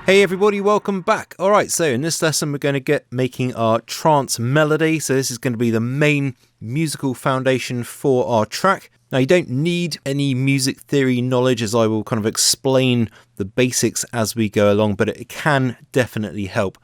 Hey everybody, welcome back. Alright, so in this lesson we're going to get making our trance melody. So this is going to be the main musical foundation for our track. Now you don't need any music theory knowledge, as I will kind of explain the basics as we go along, but it can definitely help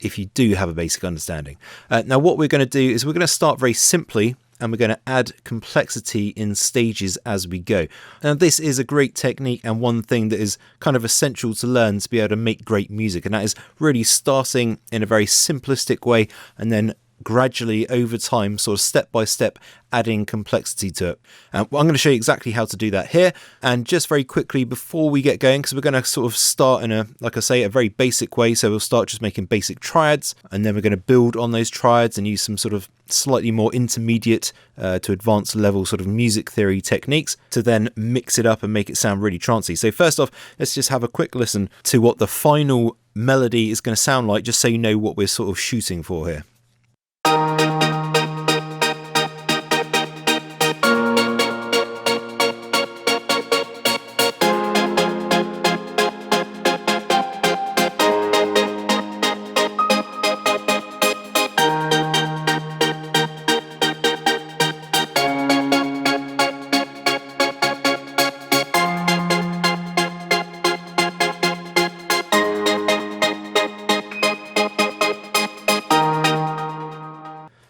if you do have a basic understanding. Now what we're going to do is we're going to start very simply, and we're going to add complexity in stages as we go. Now this is a great technique and one thing that is kind of essential to learn to be able to make great music, and that is really starting in a very simplistic way and then gradually over time, sort of step by step, adding complexity to it. I'm going to show you exactly how to do that here. And just very quickly before we get going, because we're going to sort of start in a, like I say, a very basic way. So we'll start just making basic triads, and then we're going to build on those triads and use some sort of slightly more intermediate to advanced level sort of music theory techniques to then mix it up and make it sound really trancey. So first off, let's just have a quick listen to what the final melody is going to sound like, just so you know what we're sort of shooting for here.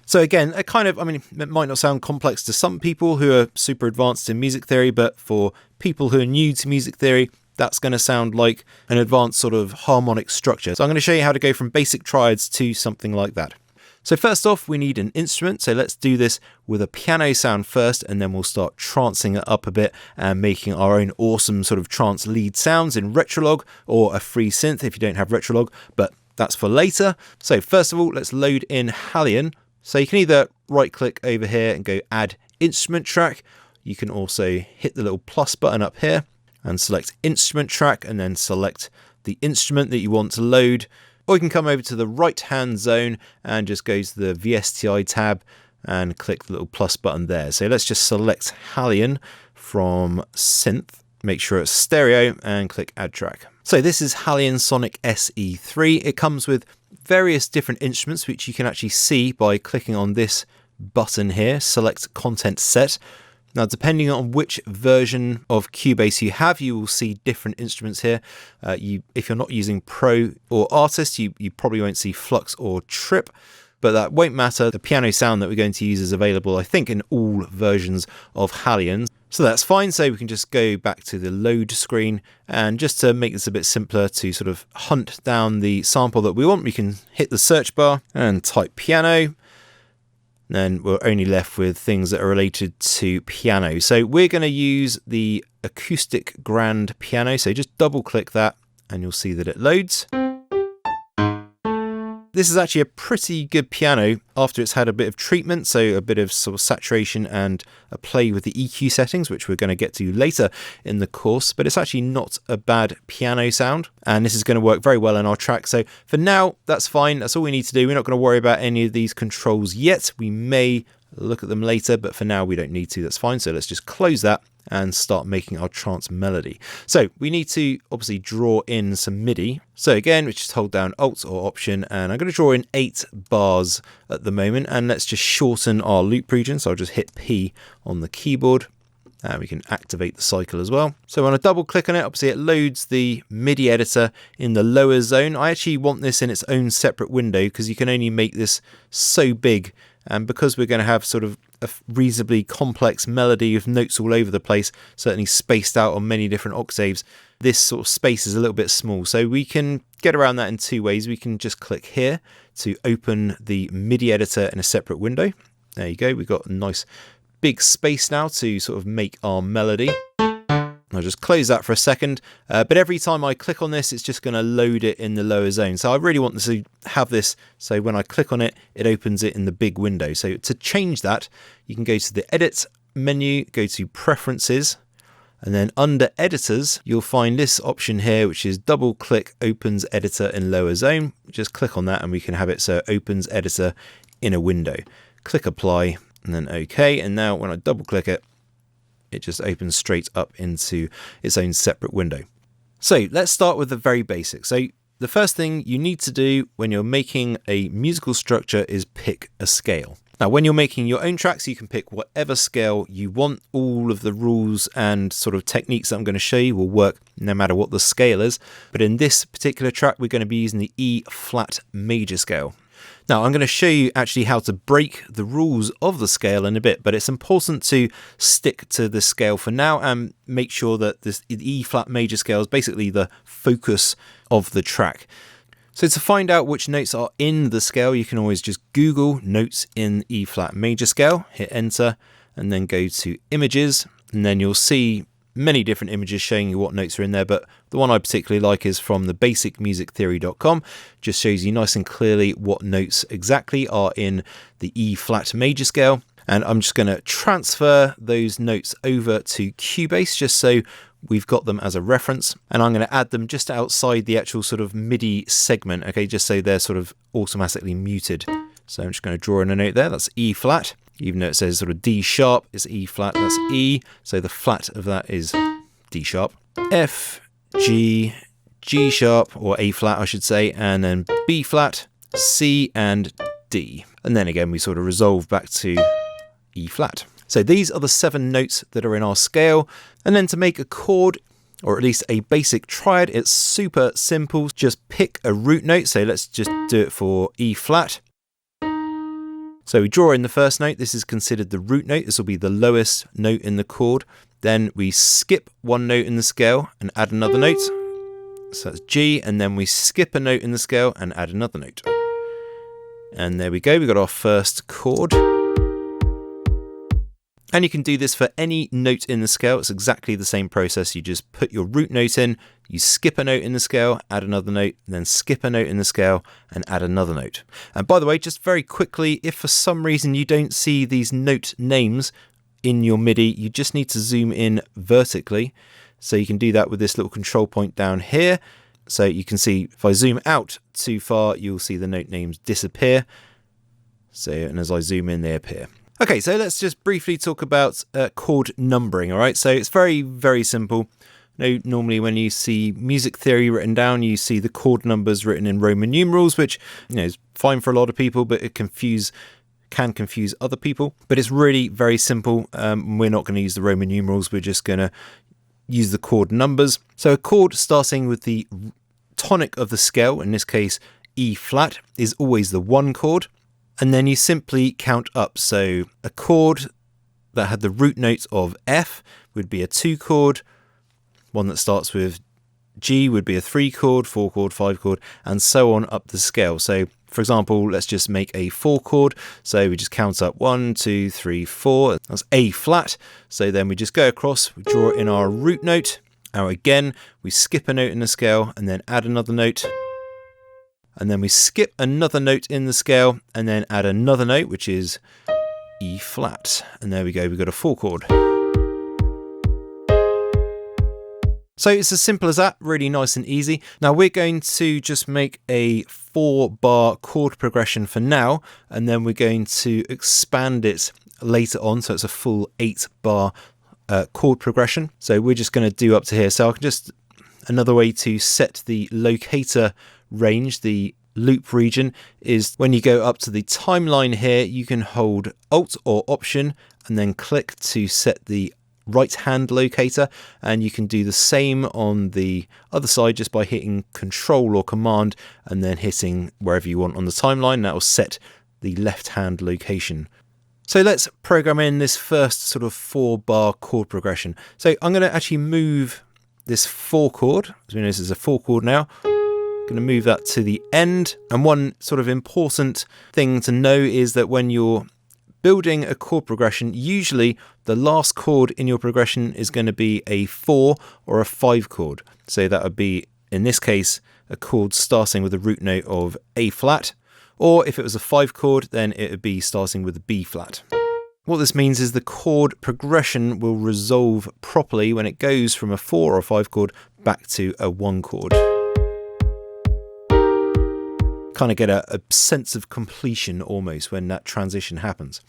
So again, it might not sound complex to some people who are super advanced in music theory, but for people who are new to music theory, that's going to sound like an advanced sort of harmonic structure. So I'm going to show you how to go from basic triads to something like that. So first off, we need an instrument. So let's do this with a piano sound first, and then we'll start trancing it up a bit and making our own awesome sort of trance lead sounds in Retrolog or a free synth if you don't have Retrolog, but that's for later. So first of all, let's load in Halion. So you can either right click over here and go add instrument track. You can also hit the little plus button up here and select instrument track and then select the instrument that you want to load. Or you can come over to the right hand zone and just go to the VSTI tab and click the little plus button there. So let's just select Halion from synth, make sure it's stereo, and click add track. So this is Halion Sonic SE3. It comes with various different instruments, which you can actually see by clicking on this button here, select content set. Now, depending on which version of Cubase you have, you will see different instruments here. If you're not using Pro or Artist, you probably won't see Flux or Trip, but that won't matter. The piano sound that we're going to use is available, I think, in all versions of Halion. So that's fine. So we can just go back to the load screen, and just to make this a bit simpler to sort of hunt down the sample that we want, we can hit the search bar and type piano. Then we're only left with things that are related to piano. So we're going to use the acoustic grand piano. So just double click that and you'll see that it loads. This is actually a pretty good piano after it's had a bit of treatment, so a bit of sort of saturation and a play with the EQ settings, which we're going to get to later in the course, but it's actually not a bad piano sound, and this is going to work very well in our track. So for now, that's fine. That's all we need to do. We're not going to worry about any of these controls yet. We may look at them later, but for now we don't need to. That's fine. So let's just close that and start making our trance melody. So we need to obviously draw in some MIDI. So again, we just hold down Alt or Option, and I'm going to draw in 8 bars at the moment, and let's just shorten our loop region. So I'll just hit P on the keyboard, and we can activate the cycle as well. So when I double click on it, obviously it loads the MIDI editor in the lower zone. I actually want this in its own separate window because you can only make this so big, and because we're going to have sort of a reasonably complex melody with notes all over the place, certainly spaced out on many different octaves, this sort of space is a little bit small. So we can get around that in 2 ways. We can just click here to open the MIDI editor in a separate window. There you go. We've got a nice big space now to sort of make our melody. I'll just close that for a second, but every time I click on this, it's just going to load it in the lower zone. So I really want to have this, so when I click on it, it opens it in the big window. So to change that, you can go to the Edit menu, go to Preferences, and then under Editors, you'll find this option here, which is double click Opens Editor in lower zone. Just click on that and we can have it so it opens Editor in a window. Click Apply and then OK. And now when I double click it, it just opens straight up into its own separate window. So let's start with the very basics. So the first thing you need to do when you're making a musical structure is pick a scale. Now, when you're making your own tracks, you can pick whatever scale you want. All of the rules and sort of techniques that I'm going to show you will work no matter what the scale is. But in this particular track, we're going to be using the E flat major scale. Now, I'm going to show you actually how to break the rules of the scale in a bit, but it's important to stick to the scale for now and make sure that this E flat major scale is basically the focus of the track. So to find out which notes are in the scale, you can always just Google notes in E flat major scale, hit enter, and then go to images, and then you'll see many different images showing you what notes are in there, but the one I particularly like is from the basicmusictheory.com. Just shows you nice and clearly what notes exactly are in the E flat major scale. And I'm just going to transfer those notes over to Cubase just so we've got them as a reference, and I'm going to add them just outside the actual sort of MIDI segment, okay, just so they're sort of automatically muted. So I'm just going to draw in a note there, that's E flat, even though it says sort of D sharp, it's E flat, that's E, so the flat of that is D sharp, F, G, G sharp, or A flat I should say, and then B flat, C and D. And then again we sort of resolve back to E flat. So these are the 7 notes that are in our scale. And then to make a chord, or at least a basic triad, it's super simple. Just pick a root note. So let's just do it for E flat. So we draw in the first note. This is considered the root note. This will be the lowest note in the chord. Then we skip one note in the scale and add another note. So that's G. And then we skip a note in the scale and add another note. And there we go. We got our first chord. And you can do this for any note in the scale. It's exactly the same process. You just put your root note in, you skip a note in the scale, add another note, then skip a note in the scale and add another note. And by the way, just very quickly, if for some reason you don't see these note names in your MIDI, you just need to zoom in vertically. So you can do that with this little control point down here. So you can see if I zoom out too far, you'll see the note names disappear. So, and as I zoom in, they appear. Okay, so let's just briefly talk about chord numbering, all right? So it's very, very simple. You know, normally when you see music theory written down, you see the chord numbers written in Roman numerals, which, you know, is fine for a lot of people, but it can confuse other people. But it's really very simple. We're not going to use the Roman numerals. We're just going to use the chord numbers. So a chord starting with the tonic of the scale, in this case, E flat, is always the 1 chord. And then you simply count up. So a chord that had the root note of F would be a 2 chord. One that starts with G would be a 3 chord, 4 chord, 5 chord, and so on up the scale. So for example, let's just make a 4 chord. So we just count up 1, 2, 3, 4. That's A flat. So then we just go across, we draw in our root note. Now again, we skip a note in the scale and then add another note. And then we skip another note in the scale and then add another note, which is E flat. And there we go, we've got a 4 chord. So it's as simple as that, really nice and easy. Now we're going to just make a 4-bar chord progression for now, and then we're going to expand it later on, so it's a full 8-bar chord progression. So we're just going to do up to here. So I can just, another way to set the locator range, the loop region, is when you go up to the timeline here, you can hold Alt or Option and then click to set the right hand locator, and you can do the same on the other side just by hitting Control or Command and then hitting wherever you want on the timeline. That will set the left hand location. So let's program in this first sort of 4-bar chord progression. So I'm going to actually move this 4 chord, as we know this is a 4 chord now. Going to move that to the end. And one sort of important thing to know is that when you're building a chord progression, usually the last chord in your progression is going to be a 4 or a 5 chord. So that would be, in this case, a chord starting with a root note of A flat, or if it was a 5 chord, then it would be starting with a B flat. What this means is the chord progression will resolve properly when it goes from a 4 or 5 chord back to a 1 chord. Kind of get a sense of completion almost when that transition happens.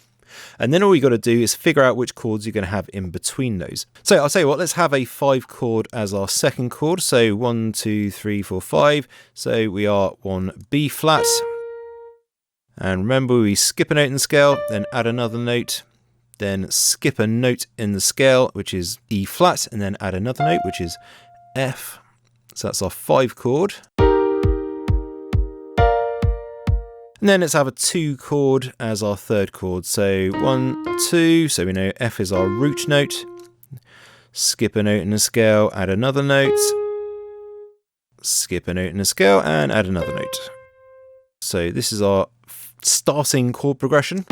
And then all you got to do is figure out which chords you're going to have in between those. So I'll tell you what, let's have a 5 chord as our second chord. So 1, 2, 3, 4, 5. So we are 1 B flat. And remember, we skip a note in the scale, then add another note, then skip a note in the scale, which is E flat, and then add another note, which is F. So that's our 5 chord. And then let's have a 2 chord as our third chord. So 1, 2, so we know F is our root note. Skip a note in the scale, add another note. Skip a note in the scale and add another note. So this is our starting chord progression.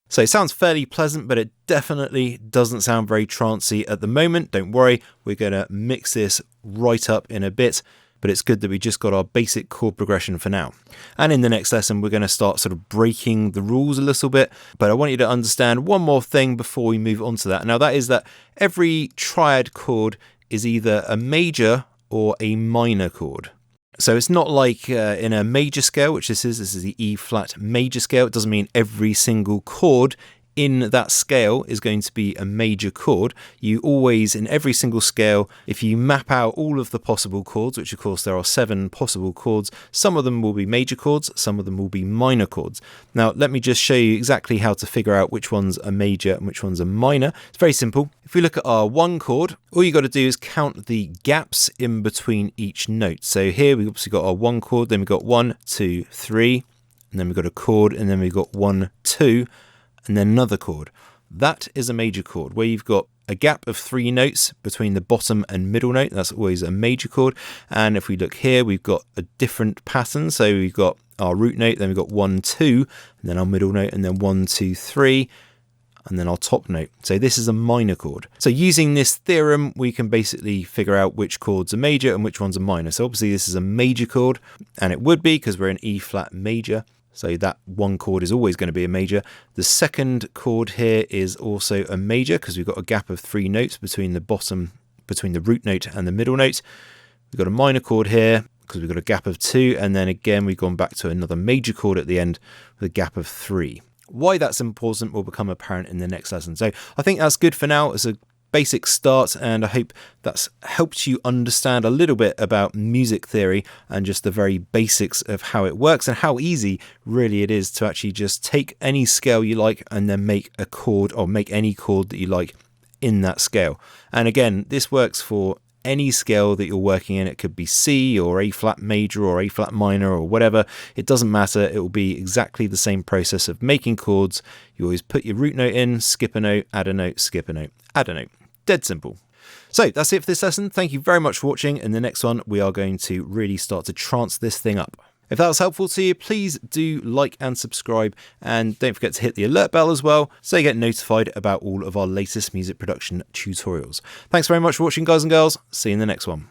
So it sounds fairly pleasant, but it definitely doesn't sound very trancey at the moment. Don't worry, we're going to mix this right up in a bit, but it's good that we just got our basic chord progression for now. And in the next lesson, we're going to start sort of breaking the rules a little bit, but I want you to understand one more thing before we move on to that. Now that is that every triad chord is either a major or a minor chord. So it's not like in a major scale, which this is the E flat major scale. It doesn't mean every single chord in that scale is going to be a major chord. You always, in every single scale, if you map out all of the possible chords, which of course there are 7 possible chords, some of them will be major chords, some of them will be minor chords. Now let me just show you exactly how to figure out which one's a major and which one's a minor. It's very simple. If we look at our 1 chord, all you got to do is count the gaps in between each note. So here we've obviously got our 1 chord, then we've got 1, 2, 3, and then we've got a chord, and then we've got 1, 2, and then another chord. That is a major chord, where you've got a gap of 3 notes between the bottom and middle note. That's always a major chord. And if we look here, we've got a different pattern. So we've got our root note, then we've got 1, 2, and then our middle note, and then 1, 2, 3, and then our top note. So this is a minor chord. So using this theorem, we can basically figure out which chords are major and which ones are minor. So obviously this is a major chord, and it would be because we're in E flat major. So that 1 chord is always going to be a major. The second chord here is also a major because we've got a gap of 3 notes between the bottom, between the root note and the middle note. We've got a minor chord here because we've got a gap of 2. And then again, we've gone back to another major chord at the end with a gap of 3. Why that's important will become apparent in the next lesson. So I think that's good for now. It's a basic start, and I hope that's helped you understand a little bit about music theory and just the very basics of how it works and how easy really it is to actually just take any scale you like and then make a chord, or make any chord that you like in that scale. And again, this works for any scale that you're working in. It could be C or A flat major or A flat minor or whatever. It doesn't matter. It will be exactly the same process of making chords. You always put your root note in, skip a note, add a note, skip a note, add a note. Dead simple. So that's it for this lesson. Thank you very much for watching. In the next one, we are going to really start to trance this thing up. If that was helpful to you, please do like and subscribe, and don't forget to hit the alert bell as well so you get notified about all of our latest music production tutorials. Thanks very much for watching, guys and girls. See you in the next one.